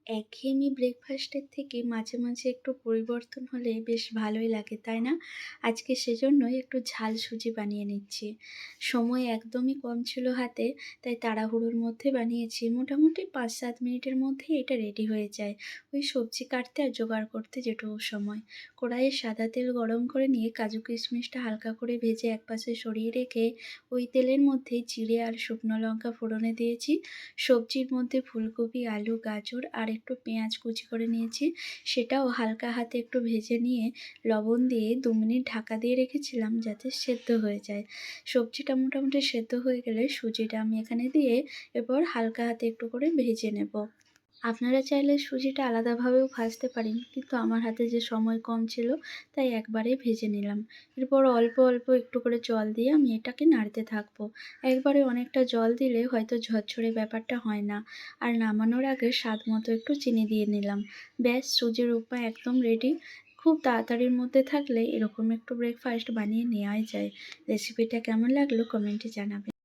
একঘেয়েমি ব্রেকফাস্টের থেকে মাঝে, মাঝে একটু পরিবর্তন হলে বেশ ভালোই লাগে, তাই না? আজকে সেজন্যই একটু ঝাল সুজি বানিয়ে নিচ্ছি। সময় একদমই কম ছিল হাতে, তাই তাড়াহুড়োর মধ্যে বানিয়েছি। মোটামুটি ৫-৭ মিনিটের মধ্যেই এটা রেডি হয়ে যায়। ওই সবজি কাটতে আর জোগাড় করতে যেটুকু সময়। কড়াইয়ে সাদা তেল গরম করে নিয়ে কাজু কিশমিশটা হালকা করে ভেজে একপাশে সরিয়ে রেখে ওই তেলের মধ্যেই জিরে আর শুকনো লঙ্কা ফোড়নে দিয়েছি। সবজির মধ্যে ফুলকপি, আলু, গাজর আর একটু পেঁয়াজ কুচি করে নিয়েছি। সেটাও হালকা হাতে একটু ভেজে নিয়ে লবণ দিয়ে ২ মিনিট ঢাকা দিয়ে রেখেছিলাম যাতে সেদ্ধ হয়ে যায়। সবজিটা মোটামুটি সেদ্ধ হয়ে গেলে সুজিটা আমি এখানে দিয়ে এরপর হালকা হাতে একটু করে ভেজে নেব। আপনারা চাইলে সুজিটা আলাদাভাবেও ভাজতে পারেন, কিন্তু আমার হাতে যে সময় কম ছিল তাই একবারেই ভেজে নিলাম। এরপর অল্প অল্প একটু করে জল দিয়ে আমি এটাকে নাড়তে থাকবো। একবারে অনেকটা জল দিলে হয়তো ঝরঝরে ব্যাপারটা হয় না। আর নামানোর আগে স্বাদ মতো একটু চিনি দিয়ে নিলাম। ব্যাস, সুজির উপমা একদম রেডি। খুব তাড়াতাড়ির মধ্যে থাকলে এরকম একটু ব্রেকফাস্ট বানিয়ে নেওয়াই যায়। রেসিপিটা কেমন লাগলো কমেন্টে জানাবেন।